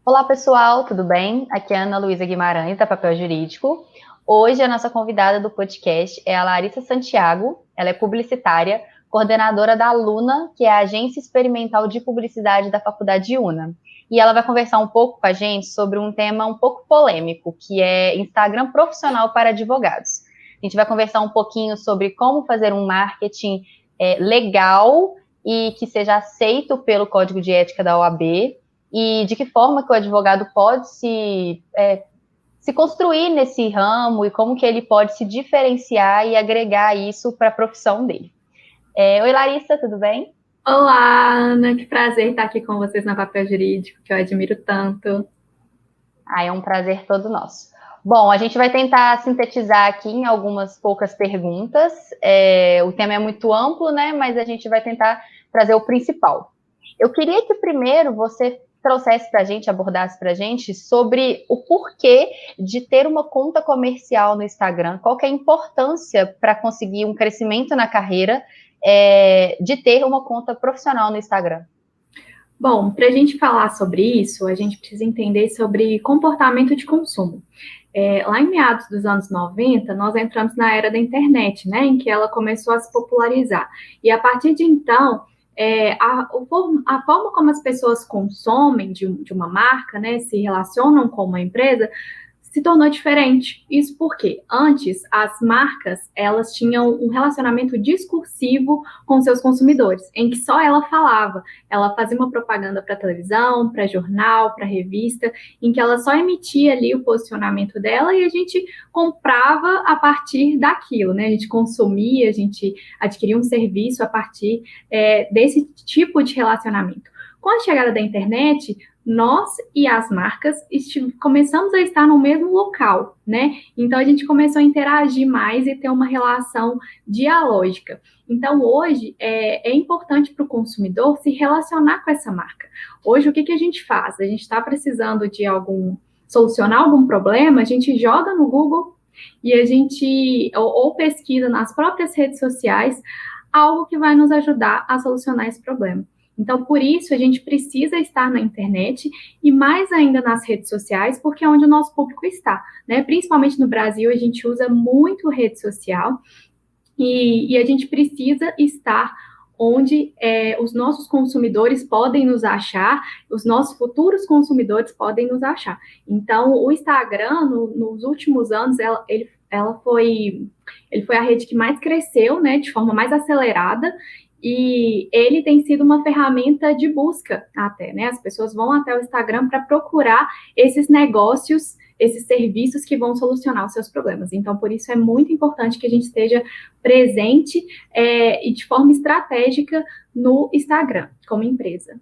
Olá, pessoal, tudo bem? Aqui é a Ana Luísa Guimarães, da Papel Jurídico. Hoje, a nossa convidada do podcast é a Larissa Santiago. Ela é publicitária, coordenadora da Luna, que é a Agência Experimental de Publicidade da Faculdade UNA. E ela vai conversar um pouco com a gente sobre um tema um pouco polêmico, que é Instagram profissional para advogados. A gente vai conversar um pouquinho sobre como fazer um marketing legal e que seja aceito pelo Código de Ética da OAB, e de que forma que o advogado pode se construir nesse ramo e como que ele pode se diferenciar e agregar isso para a profissão dele. Oi, Larissa, tudo bem? Olá, Ana, que prazer estar aqui com vocês na Papel Jurídico, que eu admiro tanto. É um prazer todo nosso. Bom, a gente vai tentar sintetizar aqui em algumas poucas perguntas. O tema é muito amplo, né? Mas a gente vai tentar trazer o principal. Eu queria que primeiro você trouxesse para a gente, abordasse para a gente sobre o porquê de ter uma conta comercial no Instagram, qual que é a importância para conseguir um crescimento na carreira de ter uma conta profissional no Instagram. Bom, para a gente falar sobre isso, a gente precisa entender sobre comportamento de consumo. Lá em meados dos anos 90, nós entramos na era da internet, né, em que ela começou a se popularizar. E a partir de então, a forma como as pessoas consomem de uma marca, né, se relacionam com uma empresa, se tornou diferente. Isso porque antes as marcas elas tinham um relacionamento discursivo com seus consumidores, em que só ela falava, ela fazia uma propaganda para televisão, para jornal, para revista, em que ela só emitia ali o posicionamento dela e a gente comprava a partir daquilo, né? A gente consumia, a gente adquiria um serviço a partir desse tipo de relacionamento. Com a chegada da internet, nós e as marcas começamos a estar no mesmo local, né? Então a gente começou a interagir mais e ter uma relação dialógica. Então hoje é importante para o consumidor se relacionar com essa marca. Hoje o que a gente faz? A gente está precisando de solucionar algum problema, a gente joga no Google e a gente ou pesquisa nas próprias redes sociais algo que vai nos ajudar a solucionar esse problema. Então, por isso, a gente precisa estar na internet e mais ainda nas redes sociais, porque é onde o nosso público está, né? Principalmente no Brasil, a gente usa muito rede social e a gente precisa estar onde os nossos consumidores podem nos achar, os nossos futuros consumidores podem nos achar. Então, o Instagram, nos últimos anos, ele foi a rede que mais cresceu, né, de forma mais acelerada, e ele tem sido uma ferramenta de busca até, né? As pessoas vão até o Instagram para procurar esses negócios, esses serviços que vão solucionar os seus problemas. Então, por isso é muito importante que a gente esteja presente e de forma estratégica no Instagram, como empresa.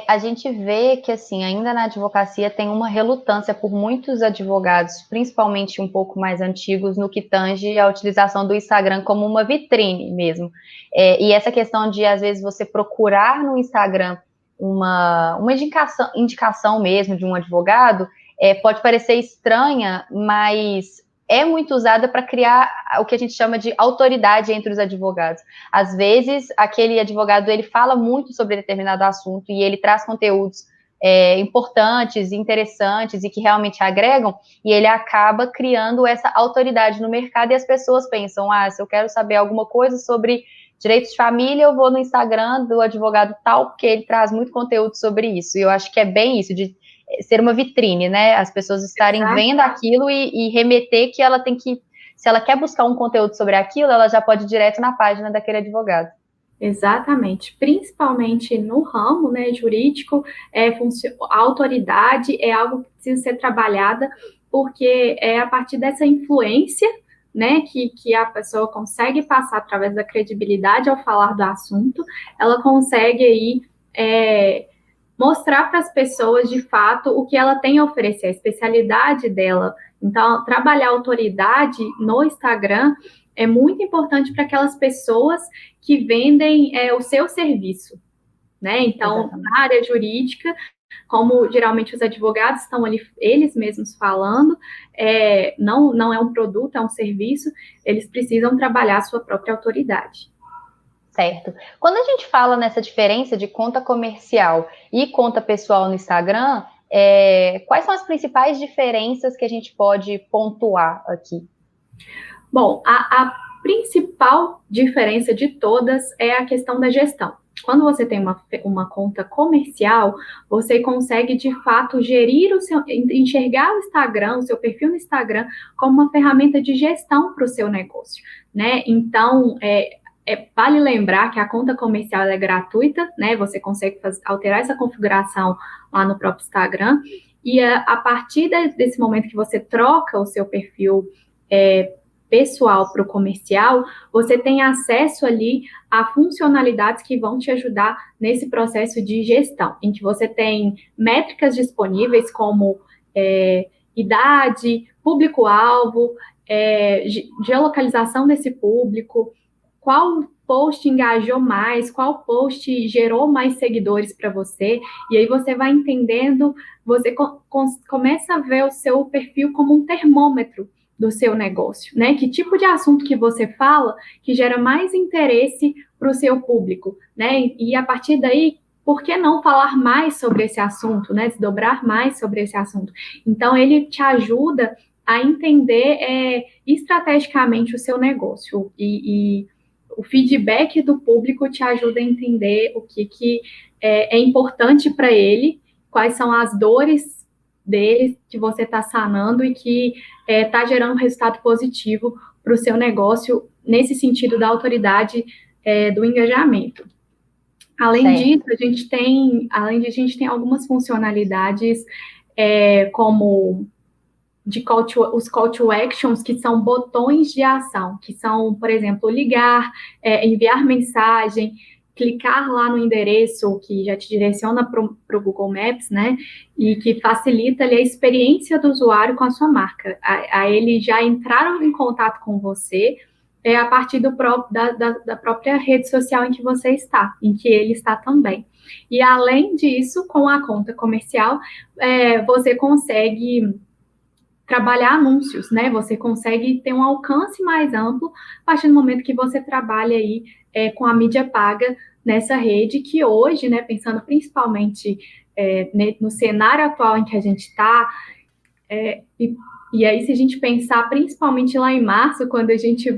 A gente vê que, assim, ainda na advocacia tem uma relutância por muitos advogados, principalmente um pouco mais antigos, no que tange a utilização do Instagram como uma vitrine mesmo. E essa questão de, às vezes, você procurar no Instagram uma indicação mesmo de um advogado, pode parecer estranha, mas é muito usada para criar o que a gente chama de autoridade entre os advogados. Às vezes, aquele advogado ele fala muito sobre determinado assunto e ele traz conteúdos importantes, interessantes e que realmente agregam, e ele acaba criando essa autoridade no mercado e as pessoas pensam, se eu quero saber alguma coisa sobre direitos de família, eu vou no Instagram do advogado tal, porque ele traz muito conteúdo sobre isso. E eu acho que é bem isso, de ser uma vitrine, né? As pessoas estarem Exato. vendo aquilo e remeter que ela tem que, se ela quer buscar um conteúdo sobre aquilo, ela já pode ir direto na página daquele advogado. Exatamente, principalmente no ramo, né, jurídico, a autoridade é algo que precisa ser trabalhada, porque é a partir dessa influência, né, que a pessoa consegue passar através da credibilidade ao falar do assunto, ela consegue aí mostrar para as pessoas de fato o que ela tem a oferecer, a especialidade dela. Então, trabalhar a autoridade no Instagram é muito importante para aquelas pessoas que vendem o seu serviço, né? Então, Exatamente. na área jurídica, como geralmente os advogados estão ali eles mesmos falando, não é um produto, é um serviço, eles precisam trabalhar a sua própria autoridade. Certo. Quando a gente fala nessa diferença de conta comercial e conta pessoal no Instagram, Quais são as principais diferenças que a gente pode pontuar aqui? Bom, a principal diferença de todas é a questão da gestão. Quando você tem uma conta comercial, você consegue, de fato, enxergar o Instagram, o seu perfil no Instagram, como uma ferramenta de gestão para o seu negócio, né? Então, vale lembrar que a conta comercial é gratuita, né? Você consegue alterar essa configuração lá no próprio Instagram, e a partir desse momento que você troca o seu perfil pessoal para o comercial, você tem acesso ali a funcionalidades que vão te ajudar nesse processo de gestão, em que você tem métricas disponíveis como idade, público-alvo, geolocalização desse público, qual post engajou mais, qual post gerou mais seguidores para você, e aí você vai entendendo, você começa a ver o seu perfil como um termômetro do seu negócio, né? Que tipo de assunto que você fala que gera mais interesse para o seu público, né? E a partir daí, por que não falar mais sobre esse assunto, né? Desdobrar mais sobre esse assunto. Então, ele te ajuda a entender estrategicamente o seu negócio e o feedback do público te ajuda a entender o que é importante para ele, quais são as dores dele que você está sanando e que está gerando um resultado positivo para o seu negócio nesse sentido da autoridade do engajamento. Além disso, a gente tem algumas funcionalidades como os call to actions, que são botões de ação, que são, por exemplo, ligar, enviar mensagem, clicar lá no endereço que já te direciona para o Google Maps, né? E que facilita ali a experiência do usuário com a sua marca. A ele já entraram em contato com você a partir da própria rede social em que você está, em que ele está também. E além disso, com a conta comercial, você consegue trabalhar anúncios, né? Você consegue ter um alcance mais amplo a partir do momento que você trabalha aí com a mídia paga nessa rede, que hoje, né, pensando principalmente no cenário atual em que a gente está, e aí, se a gente pensar principalmente lá em março, quando a gente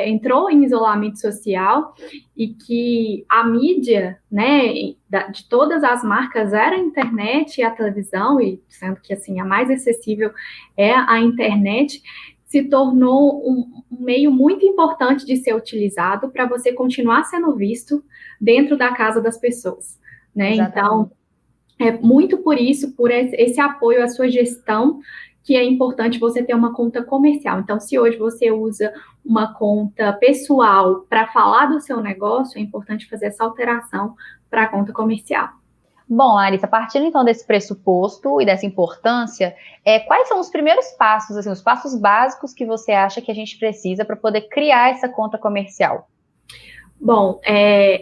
entrou em isolamento social e que a mídia, né, de todas as marcas era a internet e a televisão, e sendo que assim a mais acessível é a internet, se tornou um meio muito importante de ser utilizado para você continuar sendo visto dentro da casa das pessoas, né? Então, é muito por isso, por esse apoio à sua gestão, que é importante você ter uma conta comercial. Então, se hoje você usa uma conta pessoal para falar do seu negócio, é importante fazer essa alteração para a conta comercial. Bom, Larissa, partindo então desse pressuposto e dessa importância, quais são os primeiros passos, assim, os passos básicos que você acha que a gente precisa para poder criar essa conta comercial? Bom,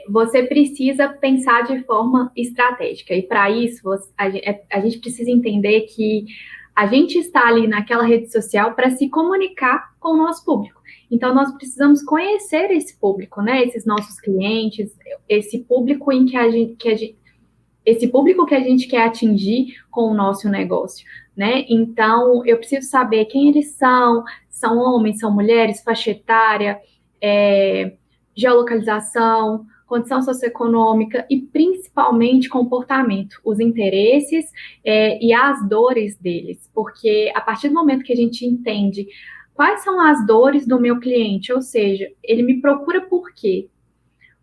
você precisa pensar de forma estratégica, e para isso a gente precisa entender que a gente está ali naquela rede social para se comunicar com o nosso público. Então, nós precisamos conhecer esse público, né? Esses nossos clientes, esse público esse público que a gente quer atingir com o nosso negócio, né? Então, eu preciso saber quem eles são homens, são mulheres, faixa etária, geolocalização, condição socioeconômica e principalmente comportamento, os interesses e as dores deles, porque a partir do momento que a gente entende quais são as dores do meu cliente, ou seja, ele me procura por quê?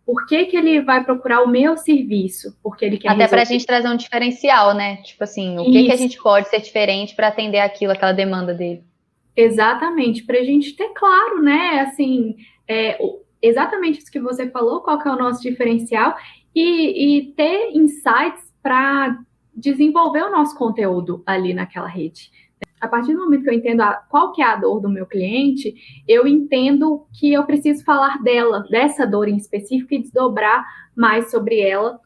Por que ele vai procurar o meu serviço? Porque ele quer até para a gente trazer um diferencial, né? Tipo assim, o que a gente pode ser diferente para atender aquela demanda dele? Exatamente, para a gente ter claro, né? Assim, exatamente isso que você falou, qual que é o nosso diferencial, e ter insights para desenvolver o nosso conteúdo ali naquela rede. A partir do momento que eu entendo qual que é a dor do meu cliente, eu entendo que eu preciso falar dessa dor em específico, e desdobrar mais sobre ela,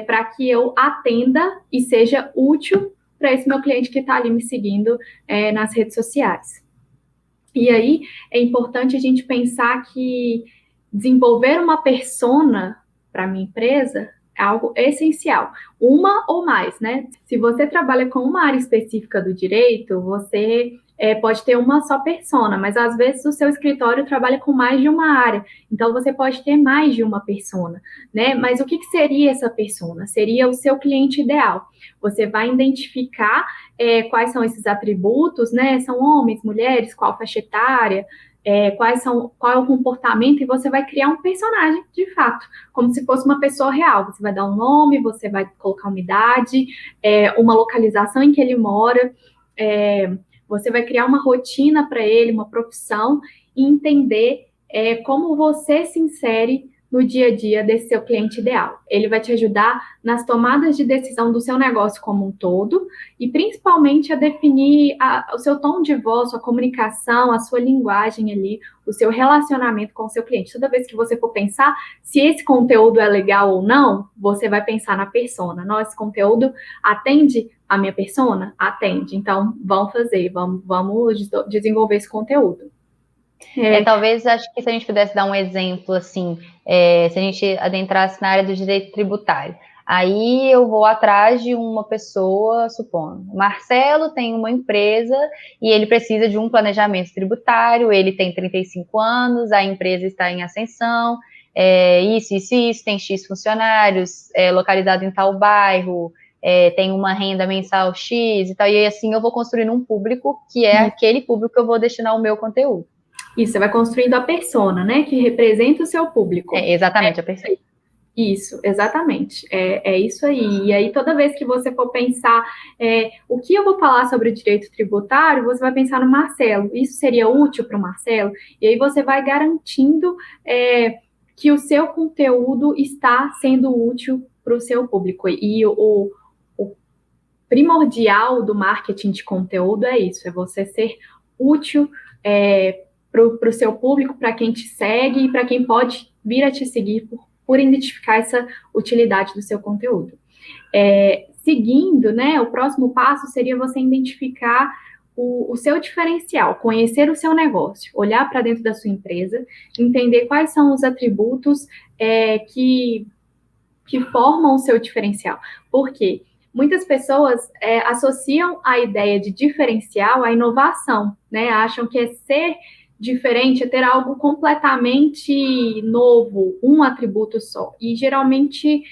para que eu atenda e seja útil para esse meu cliente que está ali me seguindo nas redes sociais. E aí é importante a gente pensar que desenvolver uma persona para minha empresa É algo essencial. Uma ou mais, né? Se você trabalha com uma área específica do direito, você pode ter uma só persona, mas às vezes o seu escritório trabalha com mais de uma área, então você pode ter mais de uma persona, né? Mas o que seria essa persona? Seria o seu cliente ideal. Você vai identificar quais são esses atributos, né? São homens, mulheres, qual faixa etária, qual é o comportamento, e você vai criar um personagem de fato, como se fosse uma pessoa real. Você vai dar um nome, você vai colocar uma idade, uma localização em que ele mora, você vai criar uma rotina para ele, uma profissão, e entender como você se insere no dia a dia desse seu cliente ideal. Ele vai te ajudar nas tomadas de decisão do seu negócio como um todo e principalmente a definir o seu tom de voz, sua comunicação, a sua linguagem ali, o seu relacionamento com o seu cliente. Toda vez que você for pensar se esse conteúdo é legal ou não, você vai pensar na persona. Não, esse conteúdo atende a minha persona? Atende. Então, vamos desenvolver esse conteúdo. Talvez, acho que se a gente pudesse dar um exemplo, assim, se a gente adentrasse na área do direito tributário, aí eu vou atrás de uma pessoa, supondo, Marcelo tem uma empresa e ele precisa de um planejamento tributário, ele tem 35 anos, a empresa está em ascensão, isso, tem X funcionários, localizado em tal bairro, tem uma renda mensal X e tal, e assim eu vou construindo um público que é aquele público que eu vou destinar o meu conteúdo. Isso, você vai construindo a persona, né, que representa o seu público. Exatamente, a persona. Isso, exatamente. É isso aí. E aí, toda vez que você for pensar o que eu vou falar sobre o direito tributário, você vai pensar no Marcelo. Isso seria útil para o Marcelo? E aí você vai garantindo que o seu conteúdo está sendo útil para o seu público. E o primordial do marketing de conteúdo é isso, é você ser útil para o seu público, para quem te segue e para quem pode vir a te seguir por identificar essa utilidade do seu conteúdo. Seguindo, né, o próximo passo seria você identificar o seu diferencial, conhecer o seu negócio, olhar para dentro da sua empresa, entender quais são os atributos que formam o seu diferencial. Por quê? Muitas pessoas associam a ideia de diferencial à inovação, né? Acham que ser diferente é ter algo completamente novo, um atributo só. E geralmente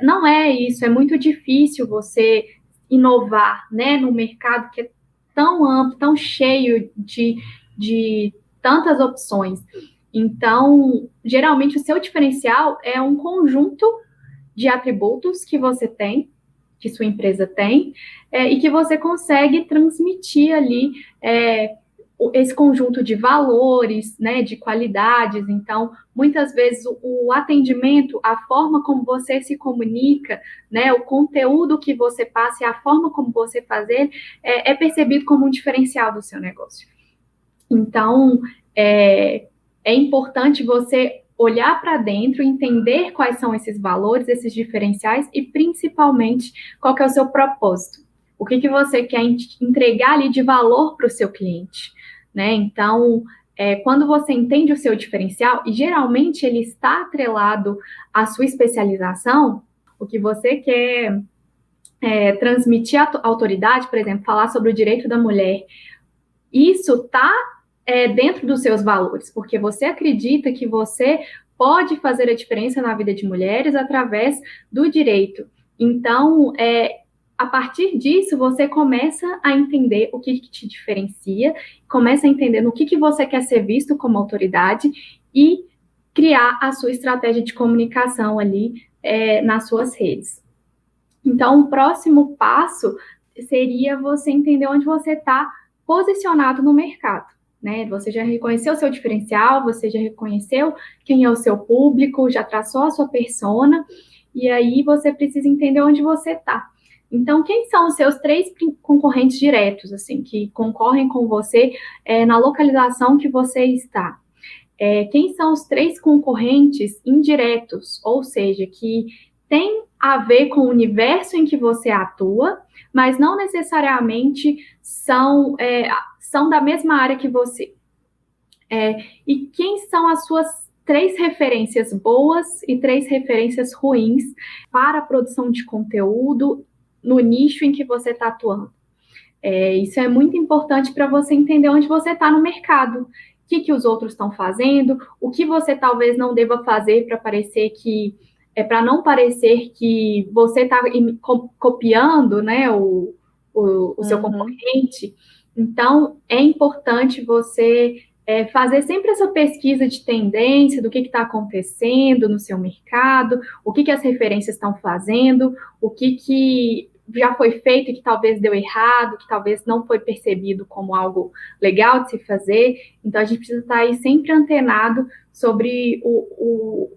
não é isso, é muito difícil você inovar, né, no mercado que é tão amplo, tão cheio de tantas opções. Então, geralmente o seu diferencial é um conjunto de atributos que você tem, que sua empresa tem, e que você consegue transmitir ali esse conjunto de valores, né, de qualidades. Então, muitas vezes o atendimento, a forma como você se comunica, né, o conteúdo que você passa e a forma como você faz ele, é percebido como um diferencial do seu negócio. Então, é importante você olhar para dentro, entender quais são esses valores, esses diferenciais e, principalmente, qual que é o seu propósito. O que você quer entregar ali de valor para o seu cliente, né? Então, quando você entende o seu diferencial, e geralmente ele está atrelado à sua especialização, o que você quer transmitir à autoridade, por exemplo, falar sobre o direito da mulher, isso está dentro dos seus valores, porque você acredita que você pode fazer a diferença na vida de mulheres através do direito. Então, a partir disso, você começa a entender o que te diferencia, começa a entender no que você quer ser visto como autoridade e criar a sua estratégia de comunicação ali nas suas redes. Então, o próximo passo seria você entender onde você está posicionado no mercado, né? Você já reconheceu o seu diferencial, você já reconheceu quem é o seu público, já traçou a sua persona, e aí você precisa entender onde você está. Então, quem são os seus 3 concorrentes diretos, assim, que concorrem com você na localização que você está? Quem são os 3 concorrentes indiretos, ou seja, que tem a ver com o universo em que você atua, mas não necessariamente são da mesma área que você. E quem são as suas 3 referências boas e 3 referências ruins para a produção de conteúdo no nicho em que você está atuando. Isso é muito importante para você entender onde você está no mercado, o que os outros estão fazendo, o que você talvez não deva fazer para não parecer que você está copiando, né, o seu concorrente. Então, é importante você fazer sempre essa pesquisa de tendência do que está acontecendo no seu mercado, o que as referências estão fazendo, o que já foi feito e que talvez deu errado, que talvez não foi percebido como algo legal de se fazer. Então, a gente precisa estar aí sempre antenado sobre o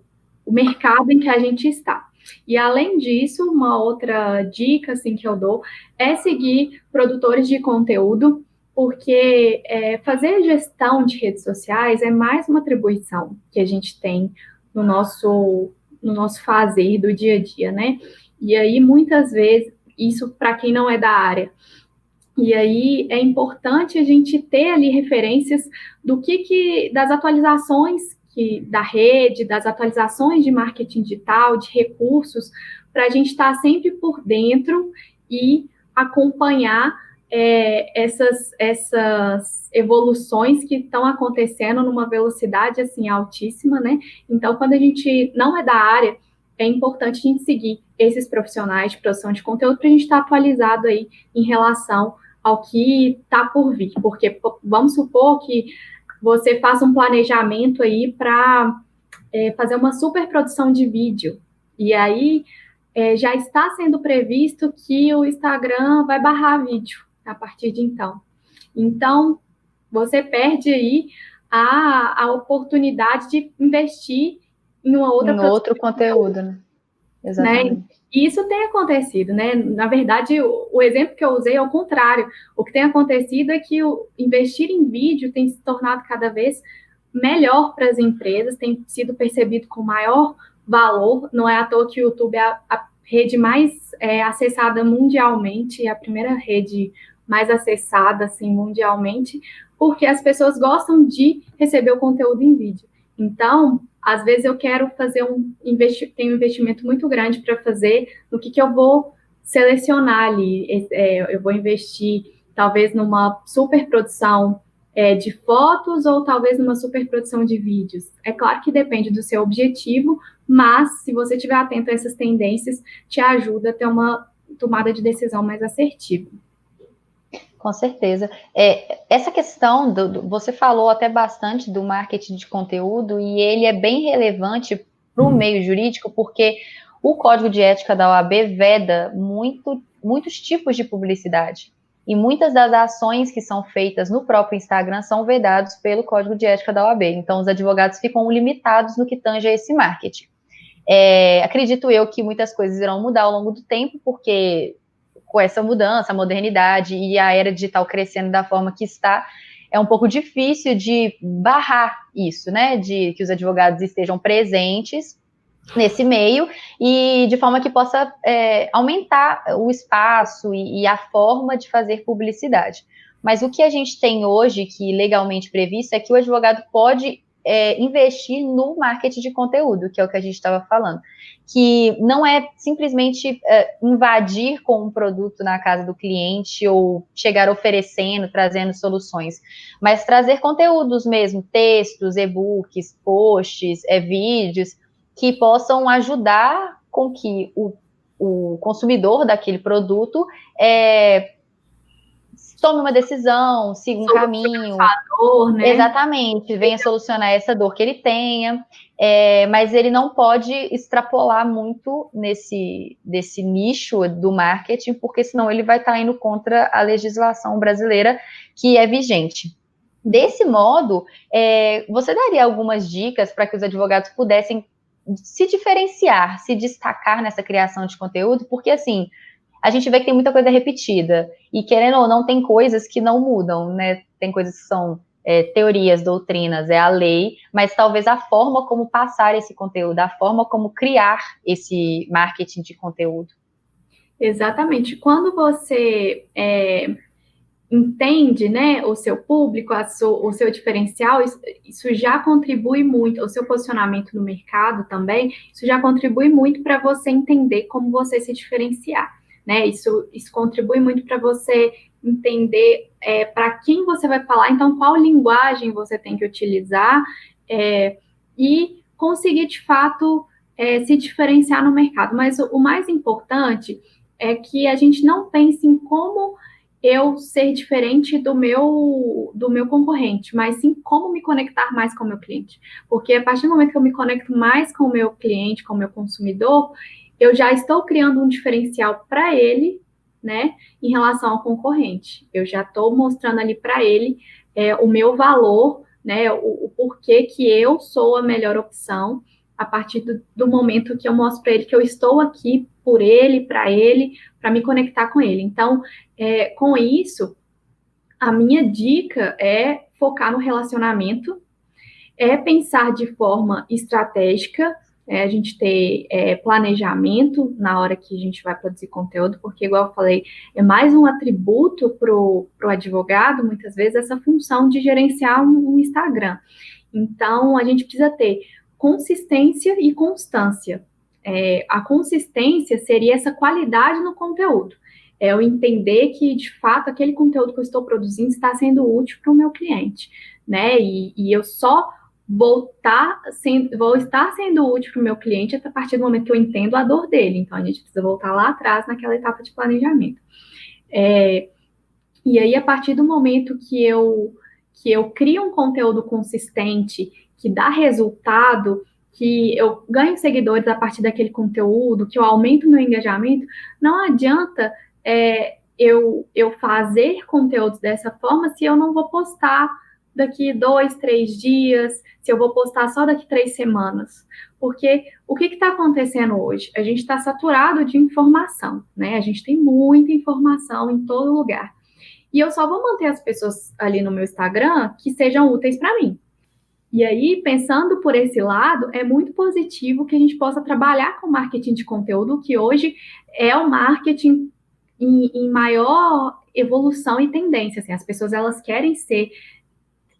mercado em que a gente está. E, além disso, uma outra dica assim, que eu dou é seguir produtores de conteúdo, porque fazer gestão de redes sociais é mais uma atribuição que a gente tem no nosso fazer do dia a dia, né? E aí, muitas vezes, isso para quem não é da área. E aí é importante a gente ter ali referências das atualizações da rede, das atualizações de marketing digital, de recursos, para a gente estar sempre por dentro e acompanhar essas evoluções que estão acontecendo numa velocidade assim altíssima, né? Então, quando a gente não é da área, é importante a gente seguir esses profissionais de produção de conteúdo para a gente estar atualizado aí em relação ao que está por vir. Porque vamos supor que você faça um planejamento aí para fazer uma super produção de vídeo. E aí já está sendo previsto que o Instagram vai barrar vídeo a partir de então. Então, você perde aí a oportunidade de investir em uma outra produção. Em outro conteúdo, né? Exatamente. Né? E isso tem acontecido, né? Na verdade, o exemplo que eu usei é o contrário. O que tem acontecido é que investir em vídeo tem se tornado cada vez melhor para as empresas, tem sido percebido com maior valor. Não é à toa que o YouTube é a rede mais acessada mundialmente, a primeira rede mais acessada assim, mundialmente, porque as pessoas gostam de receber o conteúdo em vídeo. Então, às vezes eu quero fazer tenho um investimento muito grande para fazer no que eu vou selecionar ali. Eu vou investir talvez numa super produção de fotos ou talvez numa super produção de vídeos. É claro que depende do seu objetivo, mas se você estiver atento a essas tendências, te ajuda a ter uma tomada de decisão mais assertiva. Com certeza. Essa questão, você falou até bastante do marketing de conteúdo e ele é bem relevante para o meio jurídico, porque o Código de Ética da OAB veda muitos tipos de publicidade. E muitas das ações que são feitas no próprio Instagram são vedados pelo Código de Ética da OAB. Então, os advogados ficam limitados no que tange a esse marketing. Acredito eu que muitas coisas irão mudar ao longo do tempo, porque com essa mudança, a modernidade e a era digital crescendo da forma que está, é um pouco difícil de barrar isso, né? De que os advogados estejam presentes nesse meio e de forma que possa aumentar o espaço e a forma de fazer publicidade. Mas o que a gente tem hoje, que legalmente previsto, é que o advogado pode investir no marketing de conteúdo, que é o que a gente estava falando, que não é simplesmente invadir com um produto na casa do cliente ou chegar oferecendo, trazendo soluções, mas trazer conteúdos mesmo, textos, e-books, posts, vídeos, que possam ajudar com que o consumidor daquele produto tome uma decisão, siga um caminho. Fator, né? Exatamente, venha solucionar essa dor que ele tenha, mas ele não pode extrapolar muito desse nicho do marketing, porque senão ele vai estar indo contra a legislação brasileira que é vigente. Desse modo, você daria algumas dicas para que os advogados pudessem se diferenciar, se destacar nessa criação de conteúdo, porque assim, a gente vê que tem muita coisa repetida, e querendo ou não, tem coisas que não mudam, né? Tem coisas que são teorias, doutrinas, a lei, mas talvez a forma como passar esse conteúdo, a forma como criar esse marketing de conteúdo. Exatamente. Quando você entende, né, o seu público, o seu diferencial, isso já contribui muito, o seu posicionamento no mercado também, isso já contribui muito para você entender como você se diferenciar, né? Isso contribui muito para você entender para quem você vai falar, então qual linguagem você tem que utilizar e conseguir, de fato, se diferenciar no mercado. Mas o mais importante é que a gente não pense em como eu ser diferente do meu concorrente, mas sim como me conectar mais com o meu cliente. Porque a partir do momento que eu me conecto mais com o meu cliente, com o meu consumidor, eu já estou criando um diferencial para ele, né, em relação ao concorrente. Eu já estou mostrando ali para ele o meu valor, né, o porquê que eu sou a melhor opção a partir do momento que eu mostro para ele que eu estou aqui por ele, para me conectar com ele. Então, com isso, a minha dica é focar no relacionamento, é pensar de forma estratégica, a gente ter planejamento na hora que a gente vai produzir conteúdo, porque, igual eu falei, é mais um atributo para o advogado, muitas vezes, essa função de gerenciar um Instagram. Então, a gente precisa ter consistência e constância. A consistência seria essa qualidade no conteúdo. É eu entender que, de fato, aquele conteúdo que eu estou produzindo está sendo útil para o meu cliente, né? E eu só vou estar sendo útil para o meu cliente a partir do momento que eu entendo a dor dele. Então, a gente precisa voltar lá atrás naquela etapa de planejamento. E aí, a partir do momento que eu crio um conteúdo consistente, que dá resultado, que eu ganho seguidores a partir daquele conteúdo, que eu aumento meu engajamento, não adianta eu fazer conteúdos dessa forma se eu não vou postar daqui 2, 3 dias, se eu vou postar só daqui 3 semanas. Porque o que está acontecendo hoje? A gente está saturado de informação, né? A gente tem muita informação em todo lugar. E eu só vou manter as pessoas ali no meu Instagram que sejam úteis para mim. E aí, pensando por esse lado, é muito positivo que a gente possa trabalhar com marketing de conteúdo, que hoje é o marketing em maior evolução e tendência. Assim, as pessoas elas querem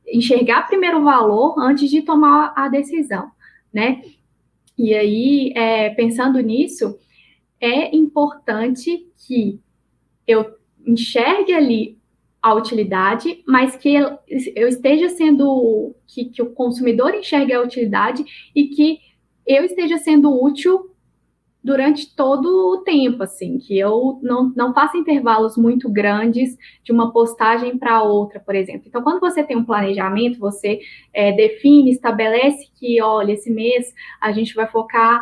enxergar primeiro o valor antes de tomar a decisão, né? E aí, pensando nisso, é importante que eu enxergue ali a utilidade, mas que eu esteja sendo, que o consumidor enxergue a utilidade e que eu esteja sendo útil durante todo o tempo, assim, que eu não faça intervalos muito grandes de uma postagem para outra, por exemplo. Então, quando você tem um planejamento, você define, estabelece que, olha, esse mês a gente vai focar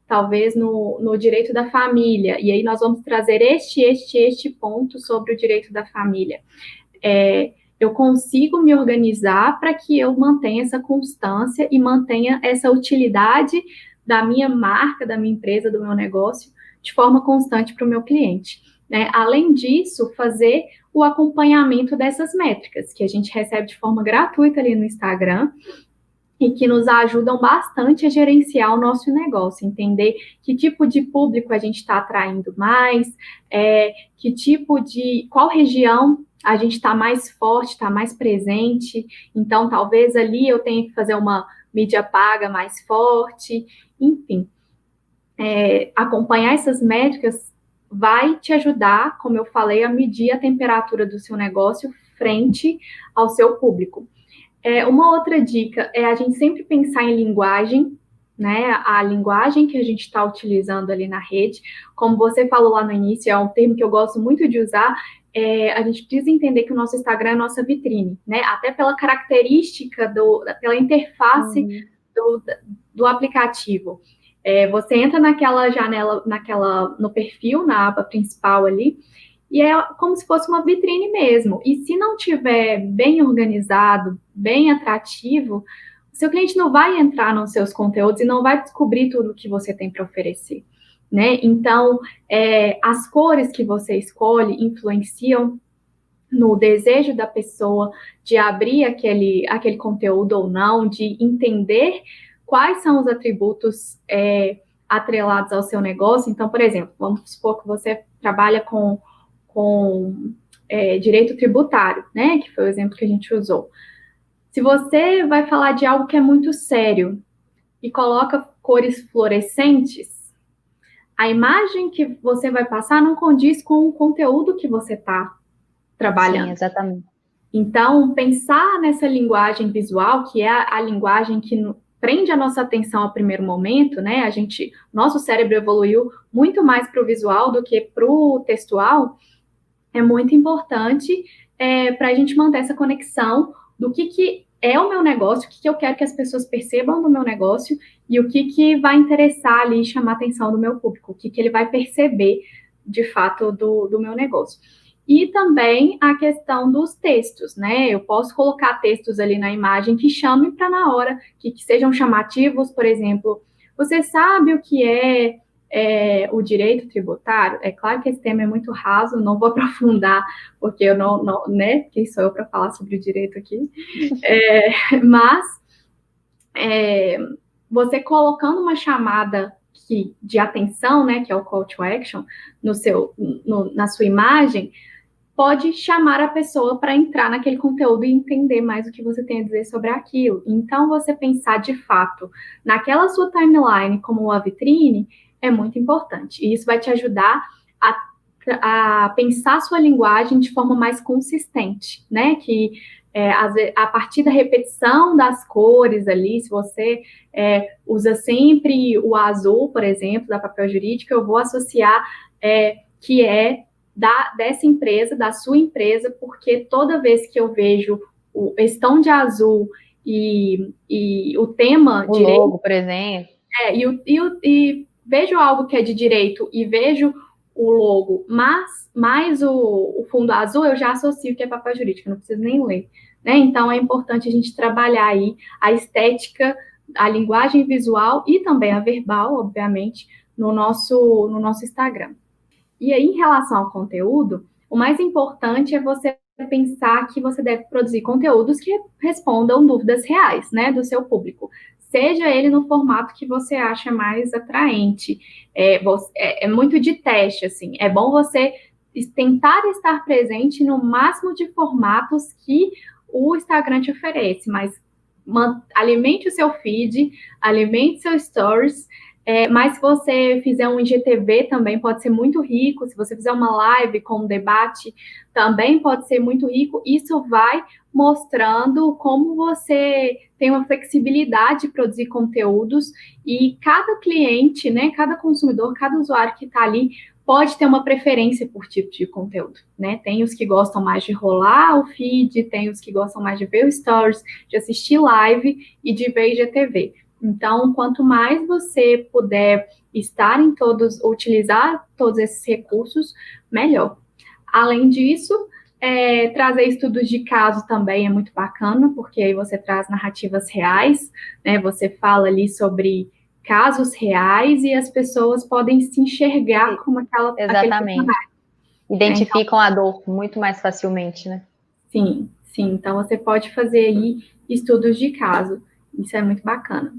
talvez no direito da família, e aí nós vamos trazer este ponto sobre o direito da família. Eu consigo me organizar para que eu mantenha essa constância e mantenha essa utilidade da minha marca, da minha empresa, do meu negócio, de forma constante para o meu cliente, né? Além disso, fazer o acompanhamento dessas métricas, que a gente recebe de forma gratuita ali no Instagram, e que nos ajudam bastante a gerenciar o nosso negócio, entender que tipo de público a gente está atraindo mais, qual região a gente está mais forte, está mais presente. Então, talvez ali eu tenha que fazer uma mídia paga mais forte, enfim. Acompanhar essas métricas vai te ajudar, como eu falei, a medir a temperatura do seu negócio frente ao seu público. Uma outra dica é a gente sempre pensar em linguagem, né? A linguagem que a gente está utilizando ali na rede. Como você falou lá no início, é um termo que eu gosto muito de usar. A gente precisa entender que o nosso Instagram é a nossa vitrine, né? Até pela característica, pela interface do aplicativo. Você entra naquela janela, no perfil, na aba principal ali, e é como se fosse uma vitrine mesmo. E se não tiver bem organizado, bem atrativo, o seu cliente não vai entrar nos seus conteúdos e não vai descobrir tudo o que você tem para oferecer, né? Então, as cores que você escolhe influenciam no desejo da pessoa de abrir aquele conteúdo ou não, de entender quais são os atributos atrelados ao seu negócio. Então, por exemplo, vamos supor que você trabalha com direito tributário, né, que foi o exemplo que a gente usou. Se você vai falar de algo que é muito sério e coloca cores fluorescentes, a imagem que você vai passar não condiz com o conteúdo que você está trabalhando. Sim, exatamente. Então, pensar nessa linguagem visual, que é a linguagem que prende a nossa atenção ao primeiro momento, né? Nosso cérebro evoluiu muito mais para o visual do que para o textual, é muito importante para a gente manter essa conexão do que é o meu negócio, o que eu quero que as pessoas percebam do meu negócio e o que vai interessar ali, chamar a atenção do meu público, o que ele vai perceber de fato do meu negócio. E também a questão dos textos, né? Eu posso colocar textos ali na imagem que chamem para na hora, que sejam chamativos, por exemplo, você sabe o que o direito tributário? É claro que esse tema é muito raso, não vou aprofundar, porque eu não né? Quem sou eu para falar sobre o direito aqui? Mas você colocando uma chamada de atenção, né, que é o call to action, na sua imagem, pode chamar a pessoa para entrar naquele conteúdo e entender mais o que você tem a dizer sobre aquilo. Então, você pensar de fato naquela sua timeline como uma vitrine é muito importante. E isso vai te ajudar a pensar sua linguagem de forma mais consistente, né? Que a partir da repetição das cores ali, se você usa sempre o azul, por exemplo, da papel jurídico, eu vou associar que é dessa empresa, da sua empresa, porque toda vez que eu vejo esse tom de azul e o tema o direito, logo, por exemplo, e vejo algo que é de direito e vejo o logo, mas mais o fundo azul, eu já associo que é papel jurídico, não preciso nem ler, né? Então é importante a gente trabalhar aí a estética, a linguagem visual e também a verbal, obviamente, no nosso Instagram. E aí, em relação ao conteúdo, o mais importante é você pensar que você deve produzir conteúdos que respondam dúvidas reais, né, do seu público. Seja ele no formato que você acha mais atraente. É muito de teste, assim. É bom você tentar estar presente no máximo de formatos que o Instagram te oferece, mas alimente o seu feed, alimente seus stories, mas se você fizer um IGTV também pode ser muito rico, se você fizer uma live com um debate também pode ser muito rico, isso vai mostrando como você tem uma flexibilidade de produzir conteúdos e cada cliente, né, cada consumidor, cada usuário que está ali pode ter uma preferência por tipo de conteúdo, né? Tem os que gostam mais de rolar o feed, tem os que gostam mais de ver o stories, de assistir live e de ver IGTV. Então, quanto mais você puder utilizar todos esses recursos, melhor. Além disso, trazer estudos de caso também é muito bacana, porque aí você traz narrativas reais, né? Você fala ali sobre casos reais e as pessoas podem se enxergar como aquele exatamente. personagem. Identificam a dor muito mais facilmente, né? Sim, sim. Então, você pode fazer aí estudos de caso. Isso é muito bacana.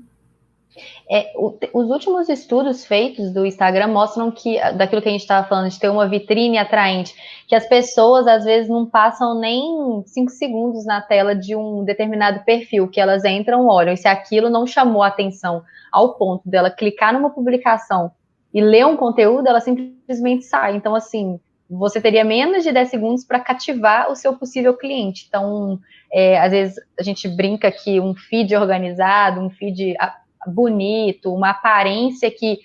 Os últimos estudos feitos do Instagram mostram que, daquilo que a gente estava falando, de ter uma vitrine atraente, que as pessoas às vezes não passam nem 5 segundos na tela de um determinado perfil, que elas entram, olham, e se aquilo não chamou a atenção ao ponto dela clicar numa publicação e ler um conteúdo, ela simplesmente sai. Então, assim, você teria menos de 10 segundos para cativar o seu possível cliente. Então, às vezes a gente brinca que um feed organizado, um feed bonito, uma aparência que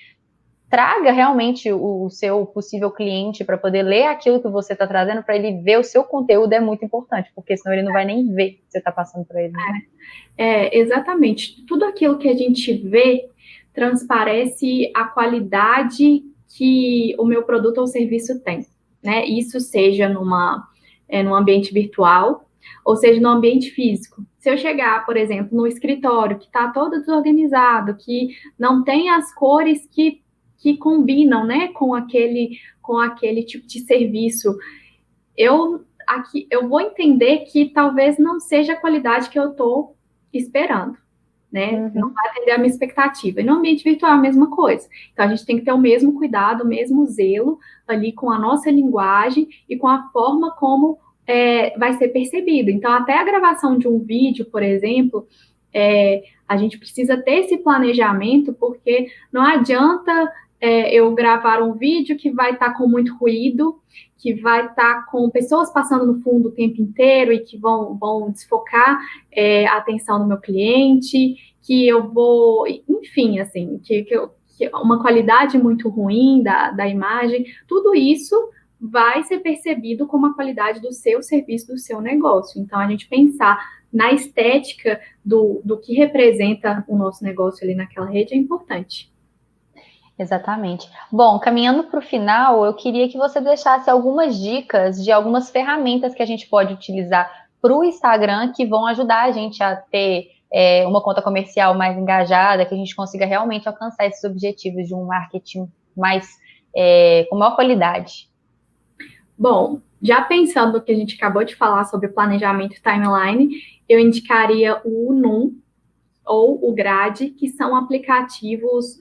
traga realmente o seu possível cliente para poder ler aquilo que você está trazendo, para ele ver o seu conteúdo é muito importante, porque senão ele não vai nem ver o que você está passando para ele. Exatamente. Tudo aquilo que a gente vê transparece a qualidade que o meu produto ou serviço tem, né? Isso seja num ambiente virtual, ou seja, no ambiente físico. Se eu chegar, por exemplo, no escritório que está todo desorganizado, que não tem as cores que combinam, né, com aquele tipo de serviço, eu vou entender que talvez não seja a qualidade que eu estou esperando. né? Não Uhum. vai atender a minha expectativa. E no ambiente virtual é a mesma coisa. Então, a gente tem que ter o mesmo cuidado, o mesmo zelo ali com a nossa linguagem e com a forma como vai ser percebido. Então, até a gravação de um vídeo, por exemplo, a gente precisa ter esse planejamento, porque não adianta eu gravar um vídeo que vai estar com muito ruído, que vai estar com pessoas passando no fundo o tempo inteiro e que vão desfocar a atenção do meu cliente, que eu vou, enfim, assim, que uma qualidade muito ruim da imagem, tudo isso vai ser percebido como a qualidade do seu serviço, do seu negócio. Então, a gente pensar na estética do que representa o nosso negócio ali naquela rede é importante. Exatamente. Bom, caminhando para o final, eu queria que você deixasse algumas dicas de algumas ferramentas que a gente pode utilizar para o Instagram que vão ajudar a gente a ter uma conta comercial mais engajada, que a gente consiga realmente alcançar esses objetivos de um marketing mais com maior qualidade. Bom, já pensando no que a gente acabou de falar sobre planejamento e timeline, eu indicaria o Num ou o Grade, que são aplicativos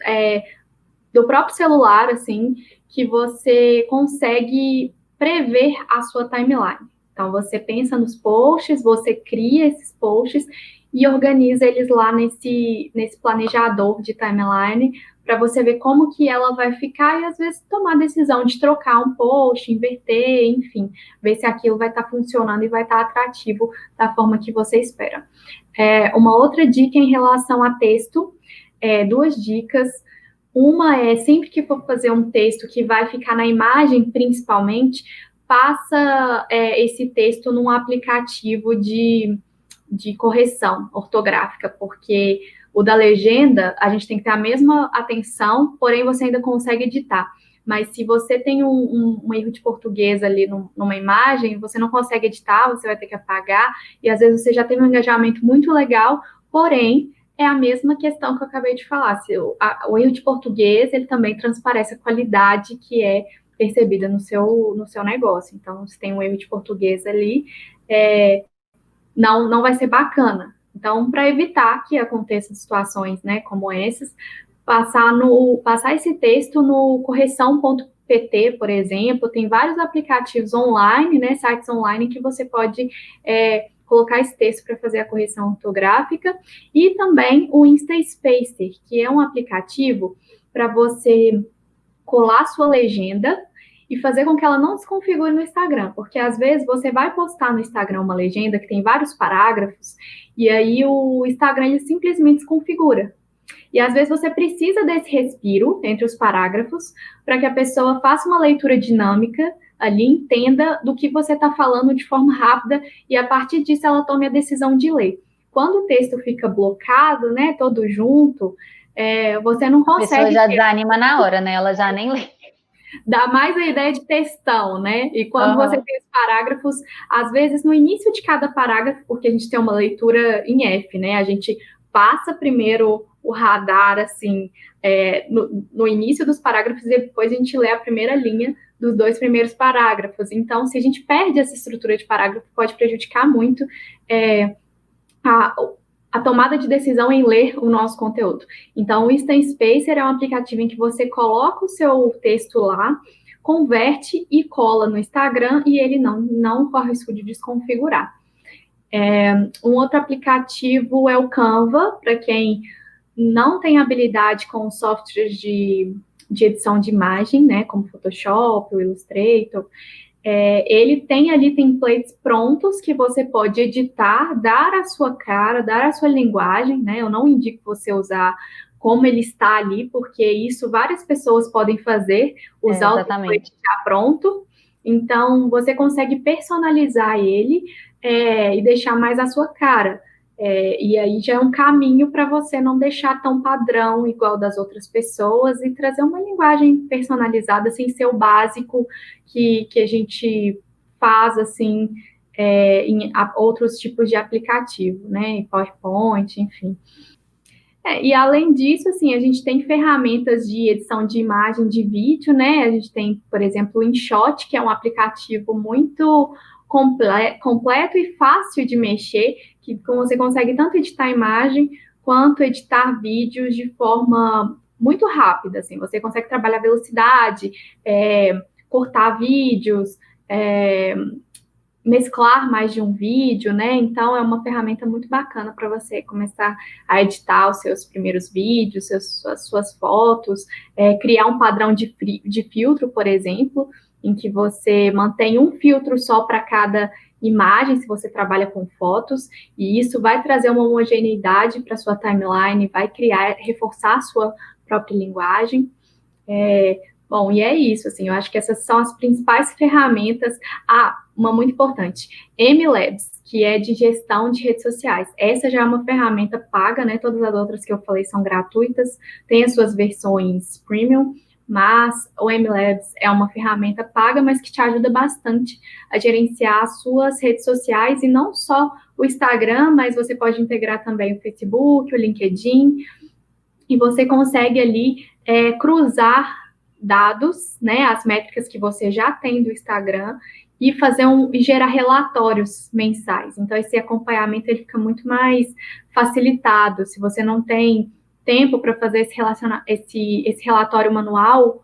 do próprio celular, assim, que você consegue prever a sua timeline. Então, você pensa nos posts, você cria esses posts e organiza eles lá nesse planejador de timeline para você ver como que ela vai ficar e, às vezes, tomar a decisão de trocar um post, inverter, enfim, ver se aquilo vai estar funcionando e vai estar atrativo da forma que você espera. Uma outra dica em relação a texto, duas dicas. Uma é, sempre que for fazer um texto que vai ficar na imagem, principalmente, passa esse texto num aplicativo de correção ortográfica, porque o da legenda, a gente tem que ter a mesma atenção, porém você ainda consegue editar. Mas se você tem um erro de português ali numa imagem, você não consegue editar, você vai ter que apagar, e às vezes você já teve um engajamento muito legal, porém é a mesma questão que eu acabei de falar. O erro de português, ele também transparece a qualidade que é percebida no seu negócio. Então, se tem um erro de português ali, não vai ser bacana. Então, para evitar que aconteçam situações, né, como essas, passar esse texto no correção.pt, por exemplo, tem vários aplicativos online, né, sites online que você pode colocar esse texto para fazer a correção ortográfica, e também o InstaSpacer, que é um aplicativo para você colar sua legenda e fazer com que ela não desconfigure no Instagram, porque às vezes você vai postar no Instagram uma legenda que tem vários parágrafos e aí o Instagram ele simplesmente desconfigura. E às vezes você precisa desse respiro entre os parágrafos para que a pessoa faça uma leitura dinâmica ali, entenda do que você está falando de forma rápida e a partir disso ela tome a decisão de ler. Quando o texto fica blocado, né, todo junto, você não consegue. A pessoa já desanima na hora, né? Ela já nem lê. Dá mais a ideia de textão, né? E quando você tem os parágrafos, às vezes no início de cada parágrafo, porque a gente tem uma leitura em F, né? A gente passa primeiro o radar, assim, no início dos parágrafos e depois a gente lê a primeira linha dos dois primeiros parágrafos. Então, se a gente perde essa estrutura de parágrafo, pode prejudicar muito a tomada de decisão em ler o nosso conteúdo. Então, o Instant Spacer é um aplicativo em que você coloca o seu texto lá, converte e cola no Instagram e ele não corre o risco de desconfigurar. Um outro aplicativo é o Canva, para quem não tem habilidade com softwares de edição de imagem, né, como Photoshop, o Illustrator. Ele tem ali templates prontos que você pode editar, dar a sua cara, dar a sua linguagem, né? Eu não indico você usar como ele está ali, porque isso várias pessoas podem fazer, usar o template já pronto. Então, você consegue personalizar ele e deixar mais a sua cara. E aí já é um caminho para você não deixar tão padrão igual das outras pessoas e trazer uma linguagem personalizada sem ser o básico que a gente faz assim em outros tipos de aplicativo, né? Em PowerPoint, enfim. E além disso, assim, a gente tem ferramentas de edição de imagem, de vídeo, né? A gente tem, por exemplo, o InShot, que é um aplicativo muito completo e fácil de mexer, que você consegue tanto editar a imagem quanto editar vídeos de forma muito rápida, assim, você consegue trabalhar velocidade, cortar vídeos, mesclar mais de um vídeo, né? Então é uma ferramenta muito bacana para você começar a editar os seus primeiros vídeos, as suas fotos, criar um padrão de filtro, por exemplo, em que você mantém um filtro só para cada imagem, se você trabalha com fotos, e isso vai trazer uma homogeneidade para sua timeline, vai reforçar a sua própria linguagem. Bom, e é isso, assim, eu acho que essas são as principais ferramentas. Uma muito importante, MLabs, que é de gestão de redes sociais. Essa já é uma ferramenta paga, né? Todas as outras que eu falei são gratuitas, tem as suas versões premium, mas o MLabs é uma ferramenta paga, mas que te ajuda bastante a gerenciar as suas redes sociais, e não só o Instagram, mas você pode integrar também o Facebook, o LinkedIn, e você consegue ali cruzar dados, né, as métricas que você já tem do Instagram, e gerar relatórios mensais. Então, esse acompanhamento ele fica muito mais facilitado. Se você não tem tempo para fazer esse relatório manual,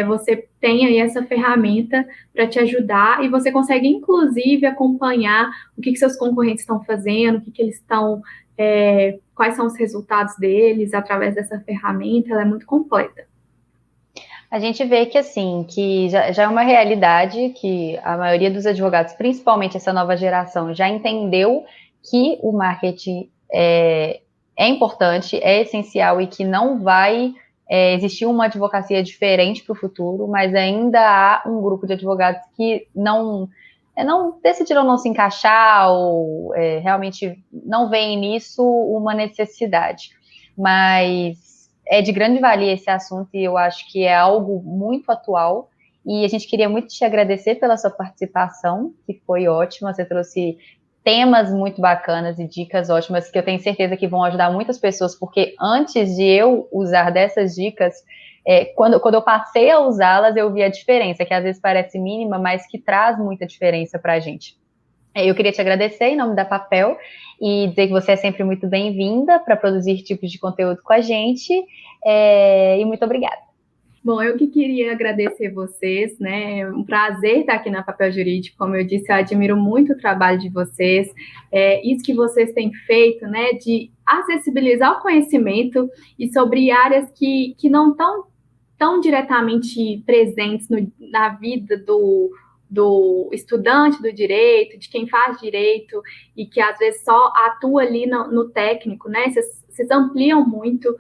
você tem aí essa ferramenta para te ajudar, e você consegue, inclusive, acompanhar o que seus concorrentes estão fazendo, o que eles estão, quais são os resultados deles através dessa ferramenta. Ela é muito completa. A gente vê que, assim, que já é uma realidade que a maioria dos advogados, principalmente essa nova geração, já entendeu que o marketing é importante, é essencial, e que não vai existir uma advocacia diferente para o futuro, mas ainda há um grupo de advogados que não decidiram não se encaixar, ou realmente não veem nisso uma necessidade. Mas é de grande valia esse assunto, e eu acho que é algo muito atual, e a gente queria muito te agradecer pela sua participação, que foi ótima. Você trouxe temas muito bacanas e dicas ótimas, que eu tenho certeza que vão ajudar muitas pessoas, porque antes de eu usar dessas dicas, quando eu passei a usá-las, eu vi a diferença, que às vezes parece mínima, mas que traz muita diferença para a gente. Eu queria te agradecer em nome da Papel e dizer que você é sempre muito bem-vinda para produzir tipos de conteúdo com a gente, e muito obrigada. Bom, eu que queria agradecer vocês, né? É um prazer estar aqui na Papel Jurídico. Como eu disse, eu admiro muito o trabalho de vocês. Isso que vocês têm feito, né? De acessibilizar o conhecimento e sobre áreas que não estão tão diretamente presentes na vida do estudante do direito, de quem faz direito, e que às vezes só atua ali no técnico, né? Vocês ampliam muito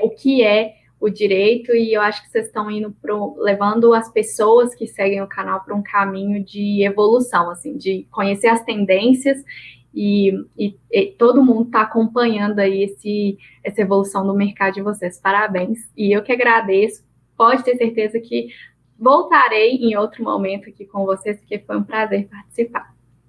o que é o direito, e eu acho que vocês estão levando as pessoas que seguem o canal para um caminho de evolução, assim, de conhecer as tendências, e todo mundo está acompanhando aí essa evolução do mercado de vocês. Parabéns, e eu que agradeço. Pode ter certeza que voltarei em outro momento aqui com vocês, porque foi um prazer participar.